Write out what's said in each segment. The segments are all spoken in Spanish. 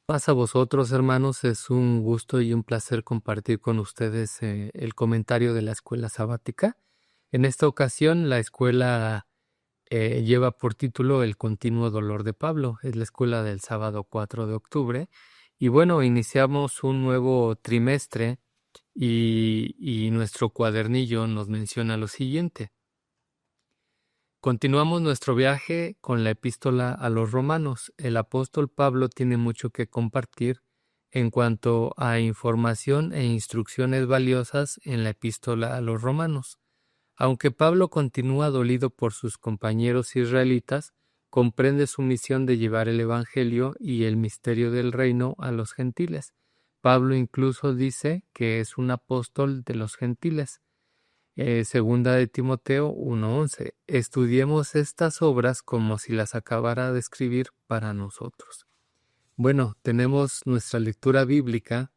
Paz a vosotros, hermanos. Es un gusto y un placer compartir con ustedes el comentario de la escuela sabática. En esta ocasión, la escuela lleva por título El continuo dolor de Pablo. Es la escuela del sábado 4 de octubre. Y bueno, iniciamos un nuevo trimestre y nuestro cuadernillo nos menciona lo siguiente. Continuamos nuestro viaje con la epístola a los romanos. El apóstol Pablo tiene mucho que compartir en cuanto a información e instrucciones valiosas en la epístola a los romanos. Aunque Pablo continúa dolido por sus compañeros israelitas, comprende su misión de llevar el Evangelio y el misterio del reino a los gentiles. Pablo incluso dice que es un apóstol de los gentiles. Segunda de Timoteo 1:11. Estudiemos estas obras como si las acabara de escribir para nosotros. Bueno, tenemos nuestra lectura bíblica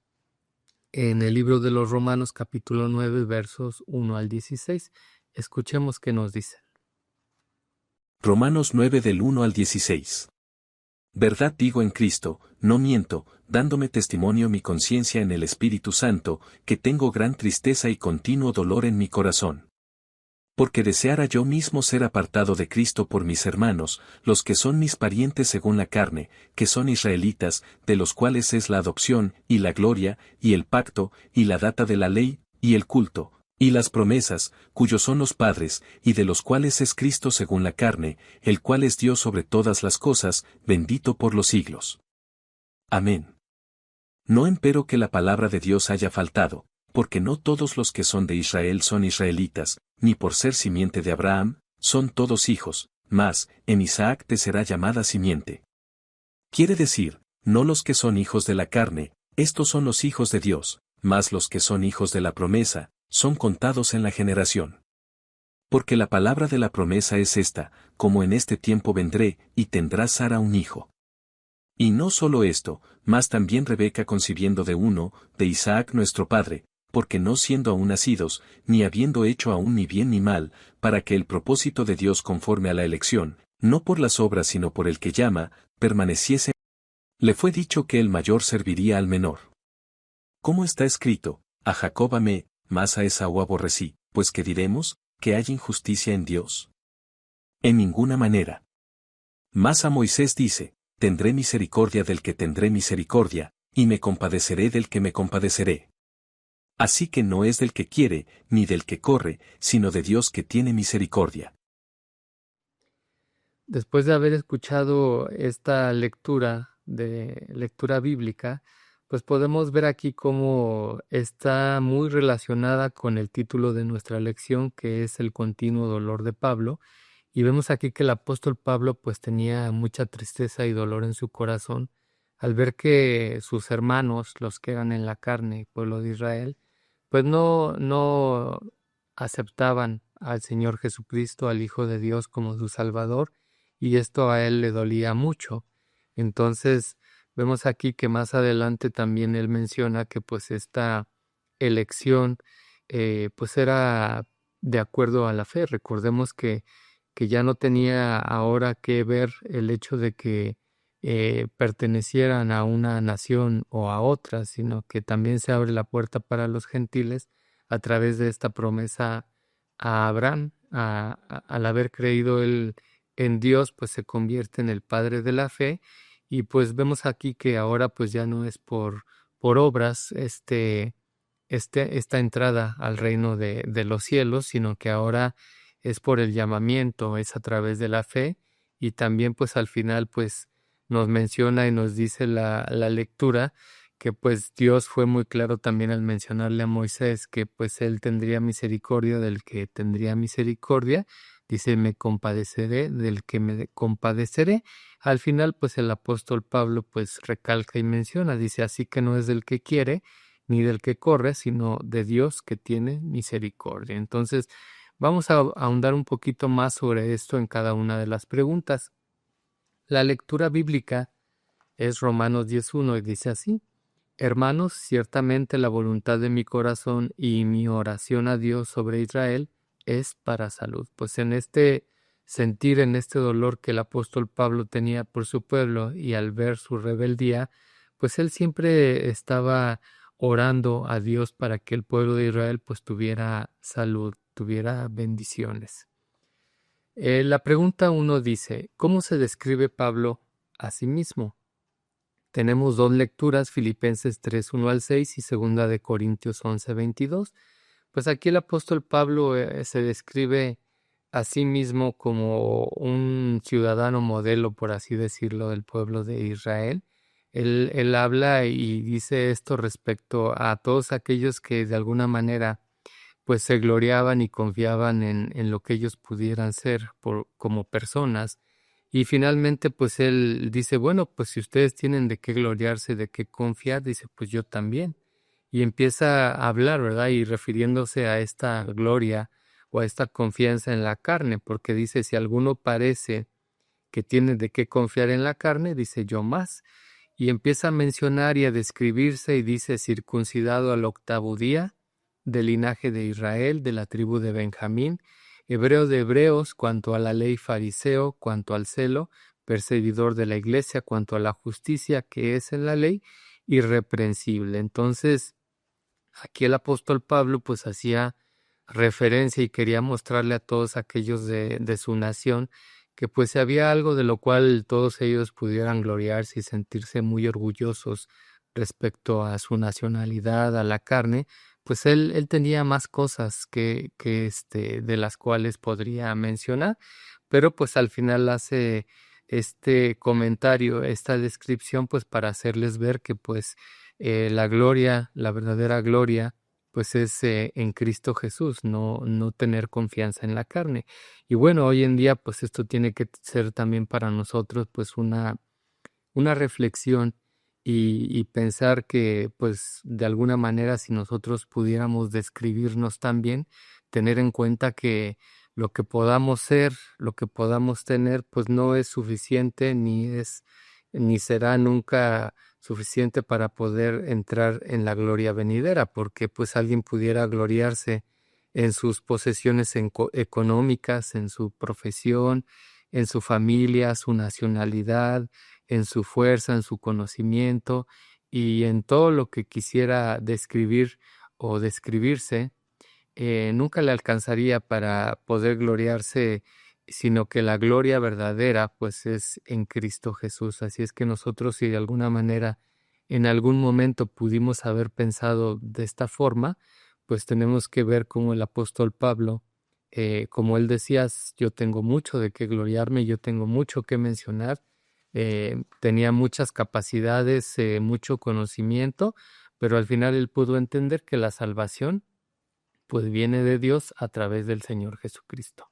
en el libro de los Romanos capítulo 9 versos 1 al 16. Escuchemos qué nos dice. Romanos 9 del 1 al 16. Verdad digo en Cristo, no miento, dándome testimonio mi conciencia en el Espíritu Santo, que tengo gran tristeza y continuo dolor en mi corazón. Porque deseara yo mismo ser apartado de Cristo por mis hermanos, los que son mis parientes según la carne, que son israelitas, de los cuales es la adopción, y la gloria, y el pacto, y la data de la ley, y el culto, y las promesas, cuyos son los padres, y de los cuales es Cristo según la carne, el cual es Dios sobre todas las cosas, bendito por los siglos. Amén. No empero que la palabra de Dios haya faltado, porque no todos los que son de Israel son israelitas, ni por ser simiente de Abraham, son todos hijos, mas, en Isaac te será llamada simiente. Quiere decir, no los que son hijos de la carne, estos son los hijos de Dios, mas los que son hijos de la promesa, son contados en la generación. Porque la palabra de la promesa es esta, como en este tiempo vendré, y tendrá Sara un hijo. Y no solo esto, mas también Rebeca concibiendo de uno, de Isaac nuestro padre, porque no siendo aún nacidos, ni habiendo hecho aún ni bien ni mal, para que el propósito de Dios conforme a la elección, no por las obras sino por el que llama, permaneciese, le fue dicho que el mayor serviría al menor. ¿Cómo está escrito? A Jacob amé, mas a Esaú aborrecí, pues ¿qué diremos? ¿Que hay injusticia en Dios? En ninguna manera. Mas a Moisés dice, tendré misericordia del que tendré misericordia, y me compadeceré del que me compadeceré. Así que no es del que quiere, ni del que corre, sino de Dios que tiene misericordia. Después de haber escuchado esta lectura bíblica, pues podemos ver aquí cómo está muy relacionada con el título de nuestra lección, que es el continuo dolor de Pablo. Y vemos aquí que el apóstol Pablo pues tenía mucha tristeza y dolor en su corazón al ver que sus hermanos, los que eran en la carne, pueblo de Israel, pues no aceptaban al Señor Jesucristo, al Hijo de Dios como su Salvador, y esto a él le dolía mucho. Entonces vemos aquí que más adelante también él menciona que pues esta elección pues era de acuerdo a la fe. Recordemos que ya no tenía ahora que ver el hecho de que pertenecieran a una nación o a otra, sino que también se abre la puerta para los gentiles a través de esta promesa a Abraham. Al haber creído él en Dios, pues se convierte en el padre de la fe, y pues vemos aquí que ahora pues ya no es por obras esta entrada al reino de los cielos, sino que ahora es por el llamamiento, es a través de la fe, y también pues al final pues nos menciona y nos dice la lectura que pues Dios fue muy claro también al mencionarle a Moisés que pues él tendría misericordia del que tendría misericordia. Dice, me compadeceré del que me compadeceré. Al final pues el apóstol Pablo pues recalca y menciona, dice, así que no es del que quiere ni del que corre, sino de Dios que tiene misericordia. Entonces, vamos a ahondar un poquito más sobre esto en cada una de las preguntas. La lectura bíblica es Romanos 10:1 y dice así: Hermanos, ciertamente la voluntad de mi corazón y mi oración a Dios sobre Israel es para salud. Pues en este sentir, en este dolor que el apóstol Pablo tenía por su pueblo y al ver su rebeldía, pues él siempre estaba orando a Dios para que el pueblo de Israel pues tuviera salud, tuviera bendiciones. La pregunta uno dice, ¿cómo se describe Pablo a sí mismo? Tenemos dos lecturas, Filipenses 3, 1 al 6 y segunda de Corintios 11, 22. Pues aquí el apóstol Pablo se describe a sí mismo como un ciudadano modelo, por así decirlo, del pueblo de Israel. Él habla y dice esto respecto a todos aquellos que de alguna manera pues se gloriaban y confiaban en lo que ellos pudieran ser como personas. Y finalmente, pues él dice, bueno, pues si ustedes tienen de qué gloriarse, de qué confiar, dice, pues yo también. Y empieza a hablar, ¿verdad? Y refiriéndose a esta gloria o a esta confianza en la carne, porque dice, si alguno parece que tiene de qué confiar en la carne, dice yo más. Y empieza a mencionar y a describirse y dice, circuncidado al octavo día, del linaje de Israel, de la tribu de Benjamín, hebreo de hebreos, cuanto a la ley fariseo, cuanto al celo, perseguidor de la iglesia, cuanto a la justicia que es en la ley, irreprensible. Entonces, aquí el apóstol Pablo pues hacía referencia y quería mostrarle a todos aquellos de su nación que pues si había algo de lo cual todos ellos pudieran gloriarse y sentirse muy orgullosos respecto a su nacionalidad, a la carne, pues él tenía más cosas que de las cuales podría mencionar, pero pues al final hace este comentario, esta descripción, pues para hacerles ver que pues la gloria, la verdadera gloria, pues es en Cristo Jesús, no tener confianza en la carne. Y bueno, hoy en día, pues esto tiene que ser también para nosotros, pues una reflexión y pensar que, pues de alguna manera, si nosotros pudiéramos describirnos también, tener en cuenta que lo que podamos ser, lo que podamos tener, pues no es suficiente ni será nunca suficiente para poder entrar en la gloria venidera, porque pues alguien pudiera gloriarse en sus posesiones económicas, en su profesión, en su familia, su nacionalidad, en su fuerza, en su conocimiento y en todo lo que quisiera describir o describirse, nunca le alcanzaría para poder gloriarse, sino que la gloria verdadera pues es en Cristo Jesús. Así es que nosotros, si de alguna manera en algún momento pudimos haber pensado de esta forma, pues tenemos que ver como el apóstol Pablo, como él decía, yo tengo mucho de qué gloriarme, yo tengo mucho que mencionar, tenía muchas capacidades, mucho conocimiento, pero al final él pudo entender que la salvación pues viene de Dios a través del Señor Jesucristo.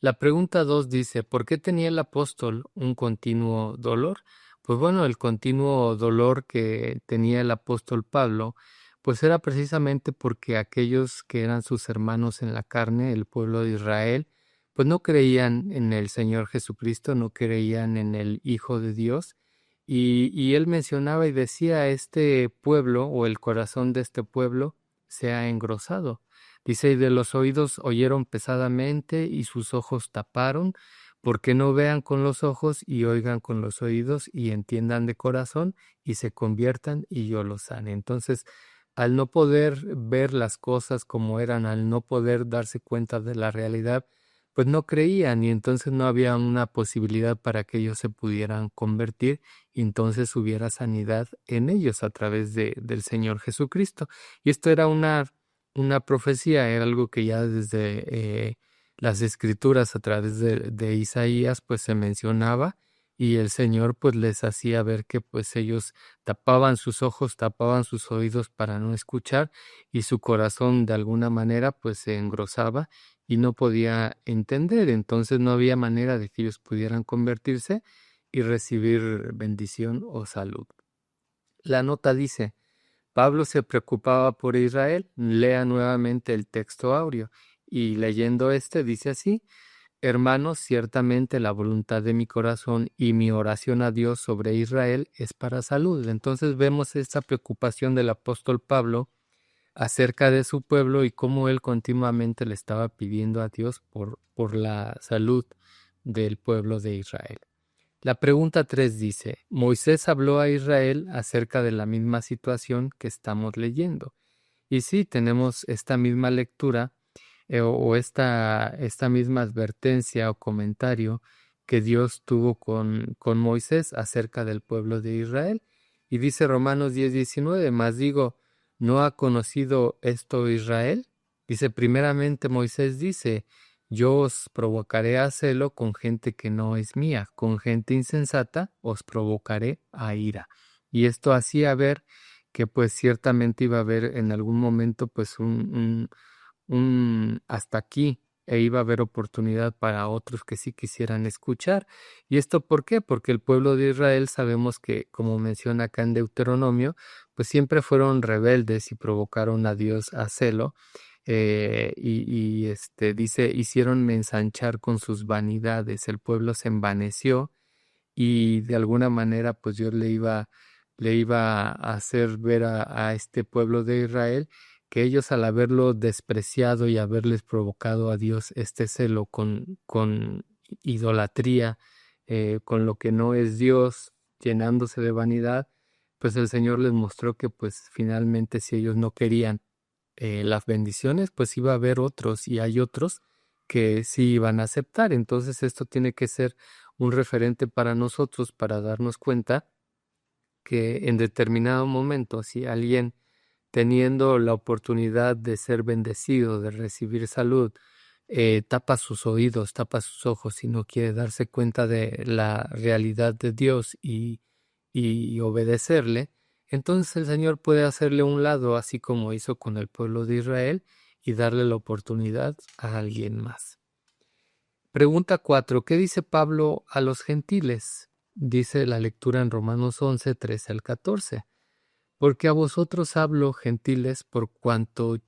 La pregunta 2 dice, ¿por qué tenía el apóstol un continuo dolor? Pues bueno, el continuo dolor que tenía el apóstol Pablo, pues era precisamente porque aquellos que eran sus hermanos en la carne, el pueblo de Israel, pues no creían en el Señor Jesucristo, no creían en el Hijo de Dios. Y él mencionaba y decía, este pueblo o el corazón de este pueblo se ha engrosado. Dice, y de los oídos oyeron pesadamente y sus ojos taparon, porque no vean con los ojos y oigan con los oídos y entiendan de corazón y se conviertan y yo los sane. Entonces, al no poder ver las cosas como eran, al no poder darse cuenta de la realidad, pues no creían y entonces no había una posibilidad para que ellos se pudieran convertir y entonces hubiera sanidad en ellos a través del Señor Jesucristo. Y esto era una profecía, era algo que ya desde las escrituras a través de Isaías pues se mencionaba y el Señor pues les hacía ver que pues ellos tapaban sus ojos, tapaban sus oídos para no escuchar y su corazón de alguna manera pues se engrosaba y no podía entender, entonces no había manera de que ellos pudieran convertirse y recibir bendición o salud. La nota dice, Pablo se preocupaba por Israel. Lea nuevamente el texto áureo y leyendo dice así, hermanos, ciertamente la voluntad de mi corazón y mi oración a Dios sobre Israel es para salud. Entonces vemos esta preocupación del apóstol Pablo acerca de su pueblo y cómo él continuamente le estaba pidiendo a Dios por la salud del pueblo de Israel. La pregunta 3 dice, Moisés habló a Israel acerca de la misma situación que estamos leyendo. Y sí, tenemos esta misma lectura o esta misma advertencia o comentario que Dios tuvo con Moisés acerca del pueblo de Israel. Y dice Romanos 10:19, mas digo, ¿no ha conocido esto Israel? Dice, primeramente Moisés dice, yo os provocaré a celo con gente que no es mía, con gente insensata os provocaré a ira. Y esto hacía ver que pues ciertamente iba a haber en algún momento pues un hasta aquí e iba a haber oportunidad para otros que sí quisieran escuchar. ¿Y esto por qué? Porque el pueblo de Israel sabemos que, como menciona acá en Deuteronomio, pues siempre fueron rebeldes y provocaron a Dios a celo. Dice, hicieron ensanchar con sus vanidades, el pueblo se envaneció y de alguna manera pues Dios le iba a hacer ver a este pueblo de Israel que ellos al haberlo despreciado y haberles provocado a Dios este celo con idolatría, con lo que no es Dios, llenándose de vanidad, pues el Señor les mostró que pues finalmente si ellos no querían las bendiciones, pues iba a haber otros y hay otros que sí iban a aceptar. Entonces esto tiene que ser un referente para nosotros para darnos cuenta que en determinado momento, si alguien teniendo la oportunidad de ser bendecido, de recibir salud, tapa sus oídos, tapa sus ojos y no quiere darse cuenta de la realidad de Dios y obedecerle, entonces el Señor puede hacerle un lado, así como hizo con el pueblo de Israel, y darle la oportunidad a alguien más. Pregunta 4. ¿Qué dice Pablo a los gentiles? Dice la lectura en Romanos 11, 13 al 14. Porque a vosotros hablo, gentiles, por cuanto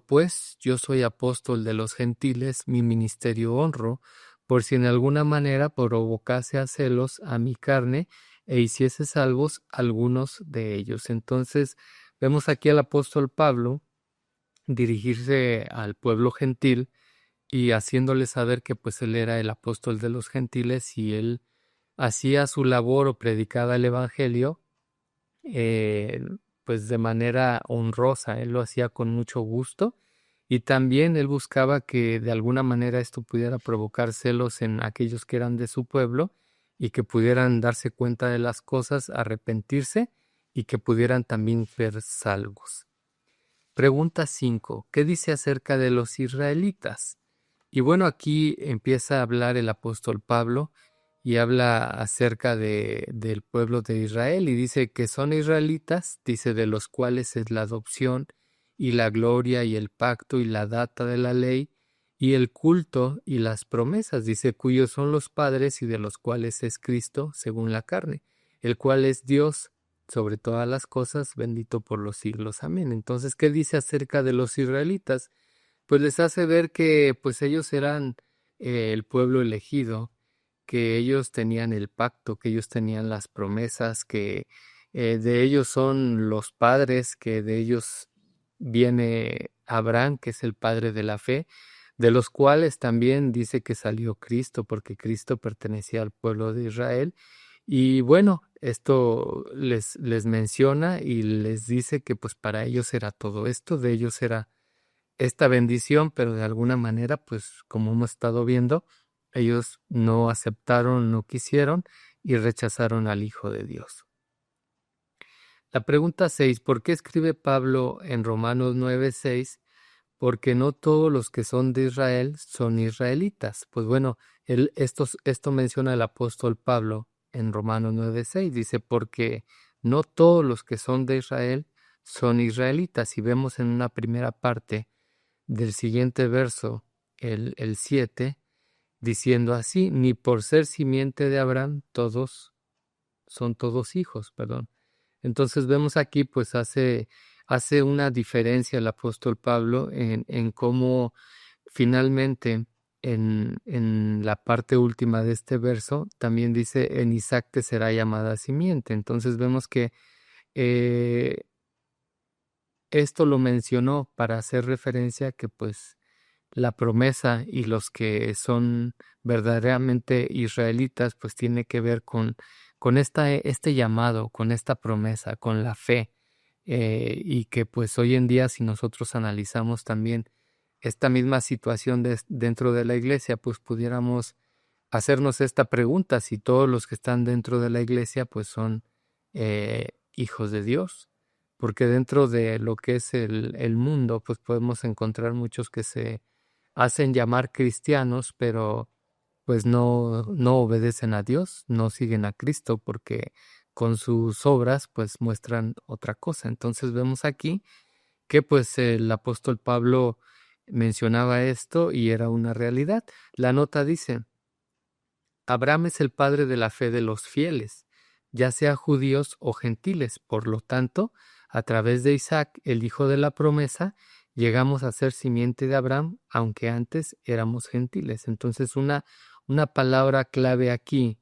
pues yo soy apóstol de los gentiles, mi ministerio honro, por si en alguna manera provocase a celos a mi carne e hiciese salvos algunos de ellos. Entonces vemos aquí al apóstol Pablo dirigirse al pueblo gentil y haciéndole saber que pues él era el apóstol de los gentiles y él hacía su labor o predicaba el evangelio eh, pues de manera honrosa, él lo hacía con mucho gusto y también él buscaba que de alguna manera esto pudiera provocar celos en aquellos que eran de su pueblo y que pudieran darse cuenta de las cosas, arrepentirse y que pudieran también ser salvos. Pregunta 5. ¿Qué dice acerca de los israelitas? Y bueno, aquí empieza a hablar el apóstol Pablo y habla acerca del pueblo de Israel y dice que son israelitas, dice de los cuales es la adopción y la gloria y el pacto y la data de la ley y el culto y las promesas, dice cuyos son los padres y de los cuales es Cristo según la carne, el cual es Dios sobre todas las cosas, bendito por los siglos. Amén. Entonces, ¿qué dice acerca de los israelitas? Pues les hace ver que pues ellos eran el pueblo elegido, que ellos tenían el pacto, que ellos tenían las promesas, que de ellos son los padres, que de ellos viene Abraham, que es el padre de la fe, de los cuales también dice que salió Cristo, porque Cristo pertenecía al pueblo de Israel. Y bueno, esto les menciona y les dice que pues para ellos era todo esto, de ellos era esta bendición, pero de alguna manera, pues como hemos estado viendo, ellos no aceptaron, no quisieron y rechazaron al Hijo de Dios. La pregunta 6, ¿por qué escribe Pablo en Romanos 9:6? Porque no todos los que son de Israel son israelitas. Pues bueno, esto menciona el apóstol Pablo en Romanos 9:6. Dice, porque no todos los que son de Israel son israelitas. Y vemos en una primera parte del siguiente verso, el 7, diciendo así, ni por ser simiente de Abraham son todos hijos, perdón. Entonces vemos aquí, pues hace una diferencia el apóstol Pablo en cómo finalmente en la parte última de este verso también dice, en Isaac te será llamada simiente. Entonces vemos que eh, esto lo mencionó para hacer referencia que pues la promesa y los que son verdaderamente israelitas, pues tiene que ver con este llamado, con esta promesa, con la fe, y que pues hoy en día si nosotros analizamos también esta misma situación dentro de la iglesia, pues pudiéramos hacernos esta pregunta, si todos los que están dentro de la iglesia pues son hijos de Dios, porque dentro de lo que es el mundo pues podemos encontrar muchos que se hacen llamar cristianos, pero pues no obedecen a Dios, no siguen a Cristo, porque con sus obras pues muestran otra cosa. Entonces vemos aquí que pues el apóstol Pablo mencionaba esto y era una realidad. La nota dice: Abraham es el padre de la fe de los fieles, ya sea judíos o gentiles. Por lo tanto, a través de Isaac, el hijo de la promesa, llegamos a ser simiente de Abraham, aunque antes éramos gentiles. Entonces, una palabra clave aquí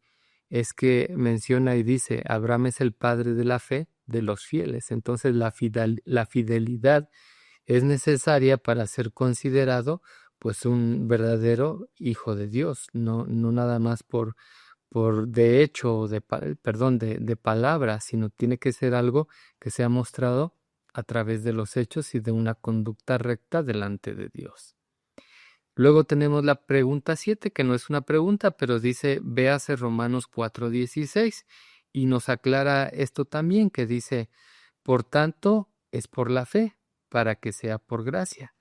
es que menciona y dice: Abraham es el padre de la fe de los fieles. Entonces, la fidelidad es necesaria para ser considerado pues un verdadero hijo de Dios, no nada más por de hecho o de palabra, sino tiene que ser algo que sea mostrado a través de los hechos y de una conducta recta delante de Dios. Luego tenemos la pregunta 7, que no es una pregunta, pero dice: véase Romanos 4:16, y nos aclara esto también, que dice: por tanto, es por la fe, para que sea por gracia,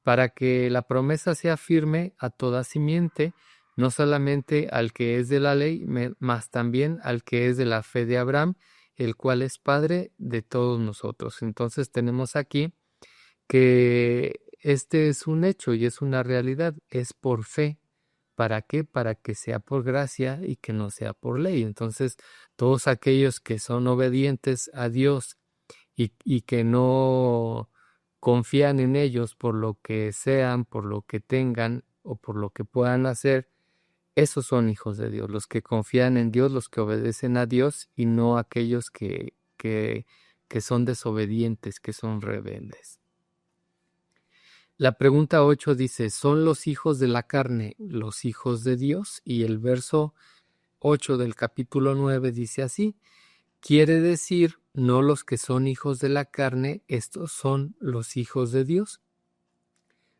para que la promesa sea firme a toda simiente, no solamente al que es de la ley, mas también al que es de la fe de Abraham, el cual es Padre de todos nosotros. Entonces tenemos aquí que este es un hecho y es una realidad, es por fe. ¿Para qué? Para que sea por gracia y que no sea por ley. Entonces, todos aquellos que son obedientes a Dios y que no confían en ellos por lo que sean, por lo que tengan o por lo que puedan hacer, esos son hijos de Dios, los que confían en Dios, los que obedecen a Dios y no aquellos que son desobedientes, que son rebeldes. La pregunta 8 dice: ¿son los hijos de la carne los hijos de Dios? Y el verso 8 del capítulo 9 dice así: quiere decir, no los que son hijos de la carne, estos son los hijos de Dios,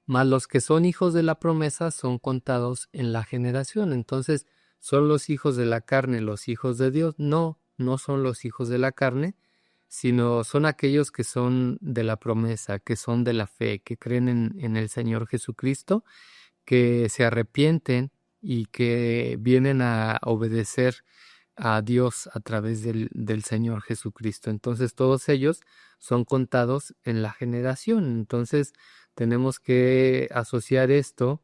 mas los que son hijos de la promesa son contados en la generación. Entonces, ¿son los hijos de la carne los hijos de Dios? No son los hijos de la carne, sino son aquellos que son de la promesa, que son de la fe, que creen en el Señor Jesucristo, que se arrepienten y que vienen a obedecer a Dios a través del Señor Jesucristo. Entonces todos ellos son contados en la generación. Entonces tenemos que asociar esto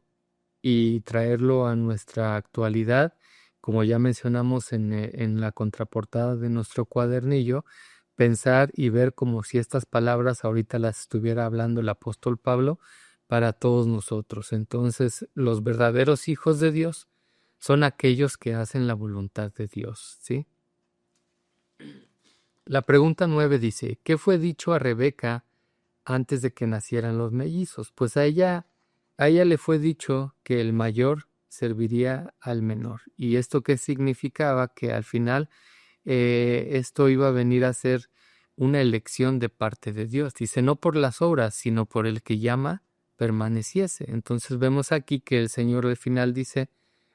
y traerlo a nuestra actualidad, como ya mencionamos en la contraportada de nuestro cuadernillo, pensar y ver como si estas palabras ahorita las estuviera hablando el apóstol Pablo para todos nosotros. Entonces, los verdaderos hijos de Dios son aquellos que hacen la voluntad de Dios, ¿sí? La pregunta 9 dice: ¿qué fue dicho a Rebeca antes de que nacieran los mellizos? Pues a ella le fue dicho que el mayor serviría al menor. ¿Y esto qué significaba? Que al final esto iba a venir a ser una elección de parte de Dios. Dice: no por las obras, sino por el que llama, permaneciese. Entonces vemos aquí que el Señor al final dice: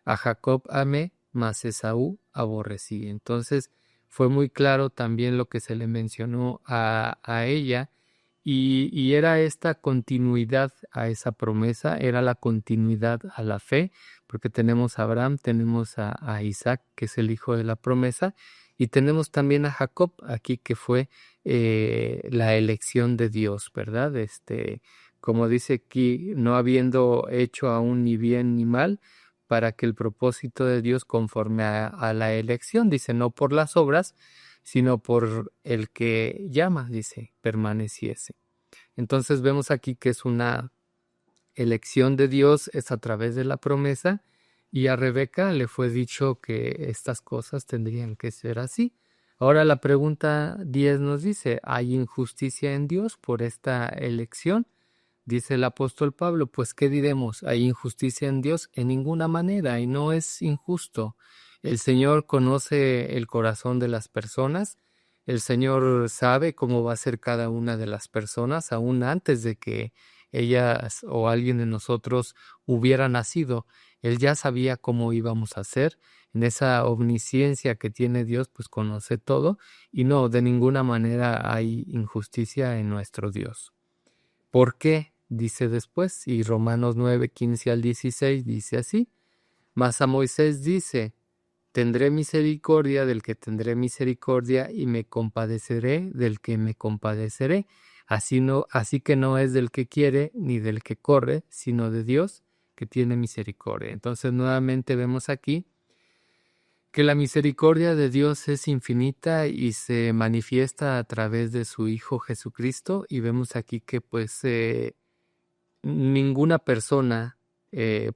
a Jacob amé, mas Esaú aborrecí. Entonces fue muy claro también lo que se le mencionó a ella, y era esta continuidad a esa promesa, era la continuidad a la fe, porque tenemos a Abraham, tenemos a Isaac, que es el hijo de la promesa, y tenemos también a Jacob aquí, que fue la elección de Dios, ¿verdad? Como dice aquí: no habiendo hecho aún ni bien ni mal, para que el propósito de Dios conforme a la elección, dice, no por las obras, sino por el que llama, dice, permaneciese. Entonces vemos aquí que es una elección de Dios, es a través de la promesa, y a Rebeca le fue dicho que estas cosas tendrían que ser así. Ahora la pregunta 10 nos dice: ¿hay injusticia en Dios por esta elección? Dice el apóstol Pablo, pues ¿qué diremos? ¿Hay injusticia en Dios? En ninguna manera, y no es injusto. El Señor conoce el corazón de las personas, el Señor sabe cómo va a ser cada una de las personas, aún antes de que ellas o alguien de nosotros hubiera nacido. Él ya sabía cómo íbamos a ser. En esa omnisciencia que tiene Dios, pues conoce todo, y no, de ninguna manera hay injusticia en nuestro Dios. ¿Por qué? Dice después, y Romanos 9, 15 al 16 dice así, mas a Moisés dice, tendré misericordia del que tendré misericordia y me compadeceré del que me compadeceré. Así que no es del que quiere ni del que corre, sino de Dios que tiene misericordia. Entonces nuevamente vemos aquí que la misericordia de Dios es infinita y se manifiesta a través de su Hijo Jesucristo, y vemos aquí que pues ninguna persona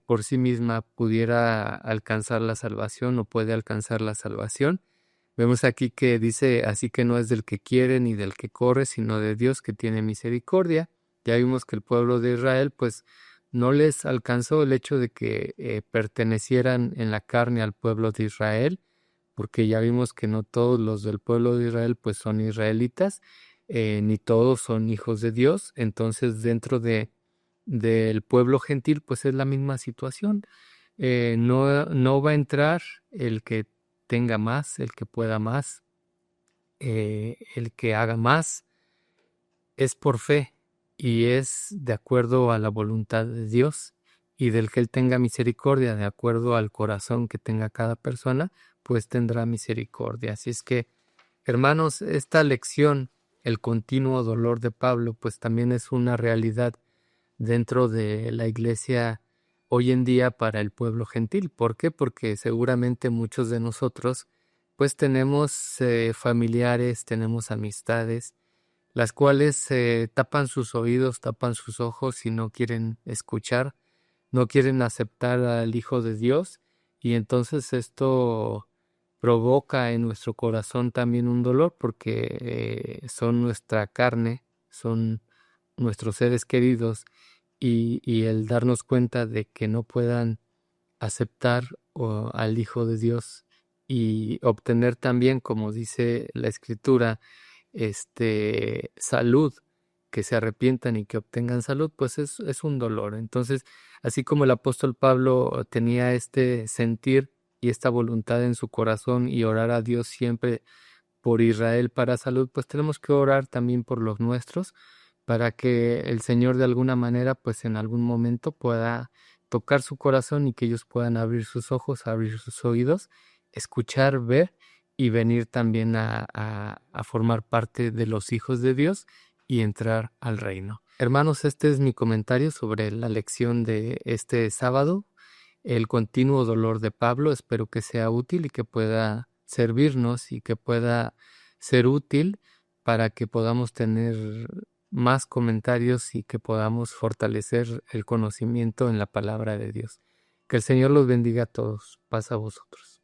por sí misma pudiera alcanzar la salvación o puede alcanzar la salvación. Vemos aquí que dice, así que no es del que quiere ni del que corre, sino de Dios que tiene misericordia. Ya vimos que el pueblo de Israel pues no les alcanzó el hecho de que pertenecieran en la carne al pueblo de Israel, porque ya vimos que no todos los del pueblo de Israel pues son israelitas, ni todos son hijos de Dios. Entonces dentro del pueblo gentil pues es la misma situación. No va a entrar el que tenga más, el que pueda más, el que haga más. Es por fe y es de acuerdo a la voluntad de Dios, y del que Él tenga misericordia de acuerdo al corazón que tenga cada persona, pues tendrá misericordia. Así es que, hermanos, esta lección, el continuo dolor de Pablo, pues también es una realidad dentro de la iglesia hoy en día para el pueblo gentil. ¿Por qué? Porque seguramente muchos de nosotros pues tenemos familiares, tenemos amistades, las cuales tapan sus oídos, tapan sus ojos y no quieren escuchar, no quieren aceptar al Hijo de Dios, y entonces esto provoca en nuestro corazón también un dolor porque son nuestra carne, son nuestros seres queridos, y el darnos cuenta de que no puedan aceptar al Hijo de Dios y obtener también, como dice la Escritura, salud, que se arrepientan y que obtengan salud, pues es un dolor. Entonces, así como el apóstol Pablo tenía este sentir y esta voluntad en su corazón y orar a Dios siempre por Israel para salud, pues tenemos que orar también por los nuestros, para que el Señor de alguna manera, pues en algún momento pueda tocar su corazón y que ellos puedan abrir sus ojos, abrir sus oídos, escuchar, ver y venir también a formar parte de los hijos de Dios y entrar al reino. Hermanos, este es mi comentario sobre la lección de este sábado, el continuo dolor de Pablo. Espero que sea útil y que pueda servirnos y que pueda ser útil para que podamos tener más comentarios y que podamos fortalecer el conocimiento en la palabra de Dios. Que el Señor los bendiga a todos. Paz a vosotros.